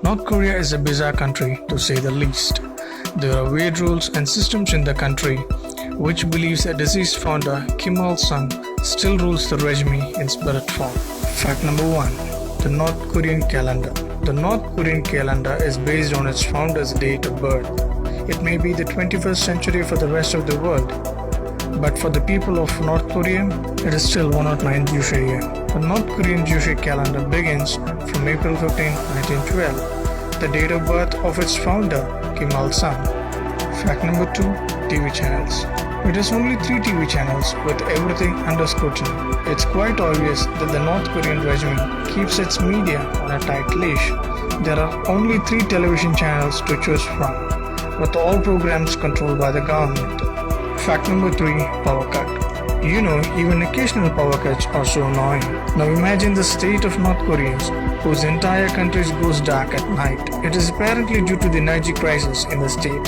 North Korea is a bizarre country, to say the least. There are weird rules and systems in the country, which believes that deceased founder Kim Il-sung still rules the regime in spirit form. Fact number 1. The North Korean calendar. The North Korean calendar is based on its founder's date of birth. It may be the 21st century for the rest of the world, but for the people of North Korea, it is still 109 Juche year. The North Korean Juche calendar begins from April 15, 1912, the date of birth of its founder, Kim Il-sung. Fact number 2. TV channels. It has only 3 TV channels with everything under scrutiny. It's quite obvious that the North Korean regime keeps its media on a tight leash. There are only 3 television channels to choose from, with all programs controlled by the government. Fact number 3. Power cut. Even occasional power cuts are so annoying. Now imagine the state of North Koreans, whose entire country goes dark at night. It is apparently due to the energy crisis in the state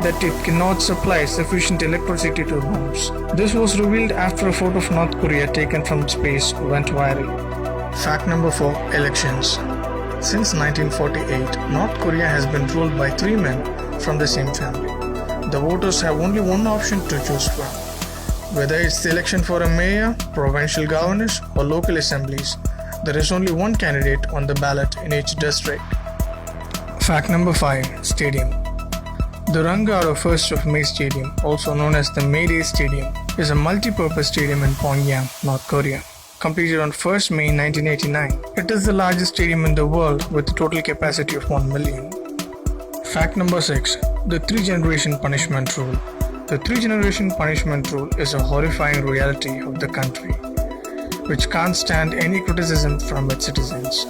that it cannot supply sufficient electricity to homes. This was revealed after a photo of North Korea taken from space went viral. Fact number 4. Elections. Since 1948, North Korea has been ruled by 3 men from the same family. The voters have only one option to choose from. Whether it's the election for a mayor, provincial governors, or local assemblies, there is only one candidate on the ballot in each district. Fact number 5. Stadium. The Rangaro 1st of May Stadium, also known as the Mayday Stadium, is a multi-purpose stadium in Pyongyang, North Korea. Completed on 1st May 1989, it is the largest stadium in the world with a total capacity of 1 million. Fact number 6. The 3-generation punishment rule. The 3-generation punishment rule is a horrifying reality of the country, which can't stand any criticism from its citizens.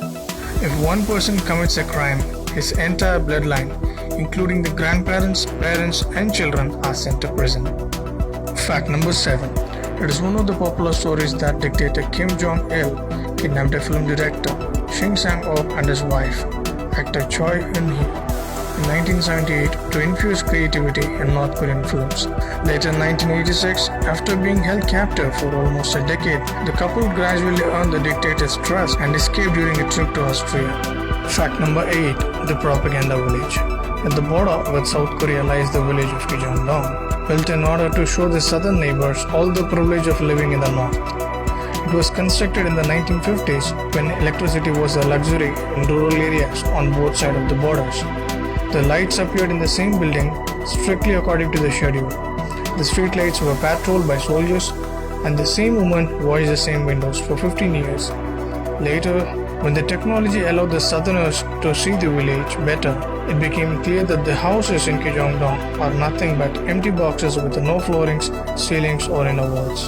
If one person commits a crime, his entire bloodline, including the grandparents, parents, and children, are sent to prison. Fact number 7. It is one of the popular stories that dictator Kim Jong-il kidnapped a film director, Shin Sang-ok, and his wife, actor Choi Eun-hee, in 1978 to infuse creativity in North Korean films. Later in 1986, after being held captive for almost a decade, the couple gradually earned the dictator's trust and escaped during a trip to Austria. Fact number 8. The propaganda village. At the border with South Korea lies the village of Kijongdong, built in order to show the southern neighbors all the privilege of living in the north. It was constructed in the 1950s when electricity was a luxury in rural areas on both sides of the borders. The lights appeared in the same building strictly according to the schedule. The street lights were patrolled by soldiers, and the same woman watched the same windows for 15 years. Later, when the technology allowed the southerners to see the village better, it became clear that the houses in Kijongdong are nothing but empty boxes with no floorings, ceilings, or inner walls.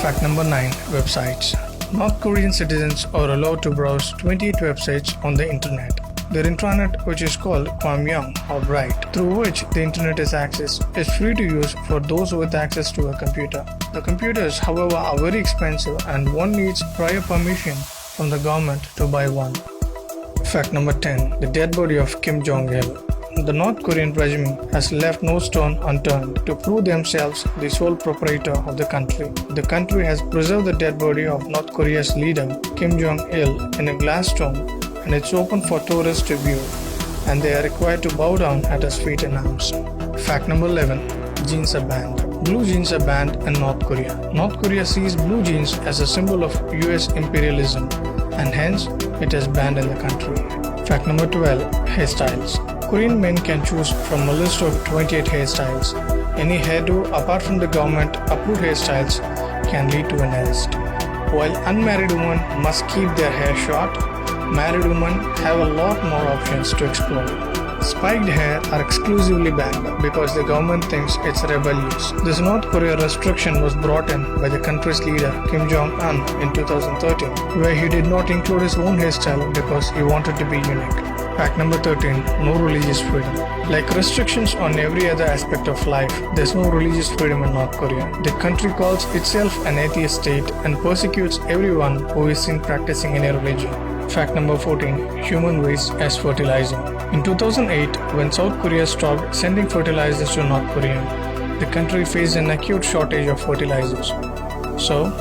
Fact number 9. Websites. North Korean citizens are allowed to browse 28 websites on the internet. Their intranet, which is called Kwamyang or Bright, through which the internet is accessed, is free to use for those with access to a computer. The computers, however, are very expensive and one needs prior permission from the government to buy one. Fact number 10. The dead body of Kim Jong-il. The North Korean regime has left no stone unturned to prove themselves the sole proprietor of the country. The country has preserved the dead body of North Korea's leader, Kim Jong-il, in a glass tomb, and it's open for tourists to view, and they are required to bow down at his feet and arms. Fact number 11. Jeans are banned. Blue jeans are banned in North Korea. North Korea sees blue jeans as a symbol of US imperialism, and hence it is banned in the country. Fact number 12. Hairstyles. Korean men can choose from a list of 28 hairstyles. Any hairdo apart from the government approved hairstyles can lead to an arrest. While unmarried women must keep their hair short, married women have a lot more options to explore. Spiked hair are exclusively banned because the government thinks it's rebellious. This North Korea restriction was brought in by the country's leader Kim Jong-un in 2013, where he did not include his own hairstyle because he wanted to be unique. Fact number 13. No religious freedom. Like restrictions on every other aspect of life, there's no religious freedom in North Korea. The country calls itself an atheist state and persecutes everyone who is seen practicing any religion. Fact number 14. Human waste as fertilizer. In 2008, when South Korea stopped sending fertilizers to North Korea, the country faced an acute shortage of fertilizers. So,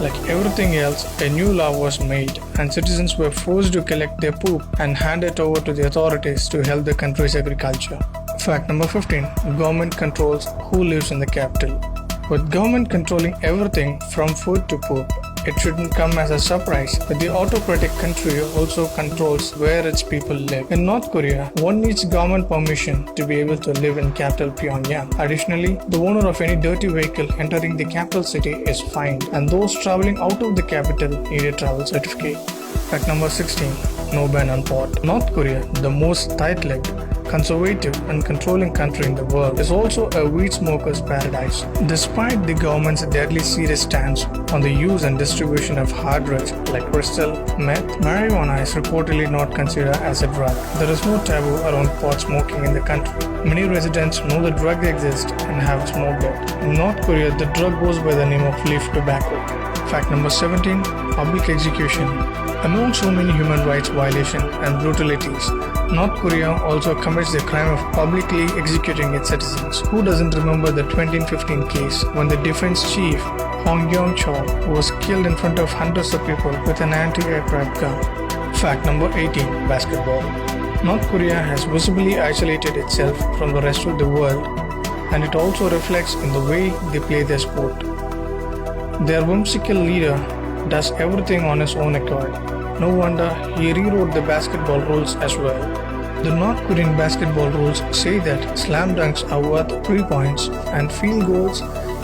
Like everything else, a new law was made and citizens were forced to collect their poop and hand it over to the authorities to help the country's agriculture. Fact number 15. Government controls who lives in the capital. With government controlling everything from food to poop, it shouldn't come as a surprise that the autocratic country also controls where its people live. In North Korea, one needs government permission to be able to live in capital Pyongyang. Additionally, the owner of any dirty vehicle entering the capital city is fined, and those traveling out of the capital need a travel certificate. Fact number 16. No ban on pot. North Korea, the most tight-lipped, conservative and controlling country in the world, is also a weed smoker's paradise. Despite the government's deadly serious stance on the use and distribution of hard drugs like crystal, meth, marijuana is reportedly not considered as a drug. There is no taboo around pot smoking in the country. Many residents know the drug exists and have smoked it. In North Korea, the drug goes by the name of leaf tobacco. Fact number 17. Public execution. Among so many human rights violations and brutalities, North Korea also commits the crime of publicly executing its citizens. Who doesn't remember the 2015 case when the defense chief Hong Yong-chol was killed in front of hundreds of people with an anti-aircraft gun? Fact number 18. Basketball. North Korea has visibly isolated itself from the rest of the world, and it also reflects in the way they play their sport. Their whimsical leader does everything on his own accord. No wonder he rewrote the basketball rules as well. The North Korean basketball rules say that slam dunks are worth 3 points and field goals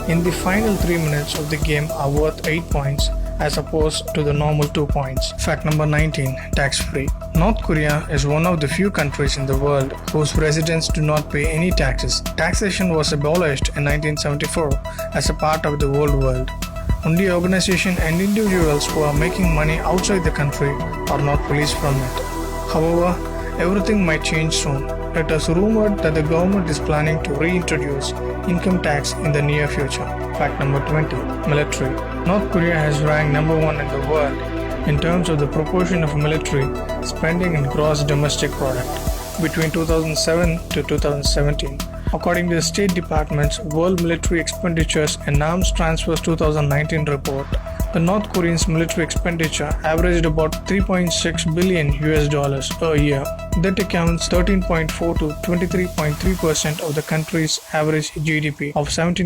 in the final 3 minutes of the game are worth 8 points as opposed to the normal 2 points. Fact number 19. Tax-free. North Korea is one of the few countries in the world whose residents do not pay any taxes. Taxation was abolished in 1974 as a part of the old world. Only organizations and individuals who are making money outside the country are not released from it. However, everything might change soon. It is rumored that the government is planning to reintroduce income tax in the near future. Fact number 20. Military. North Korea has ranked number 1 in the world in terms of the proportion of military spending in gross domestic product between 2007 to 2017. According to the State Department's World Military Expenditures and Arms Transfers 2019 report, the North Koreans' military expenditure averaged about $3.6 billion a year. That accounts 13.4 to 23.3% of the country's average GDP of $17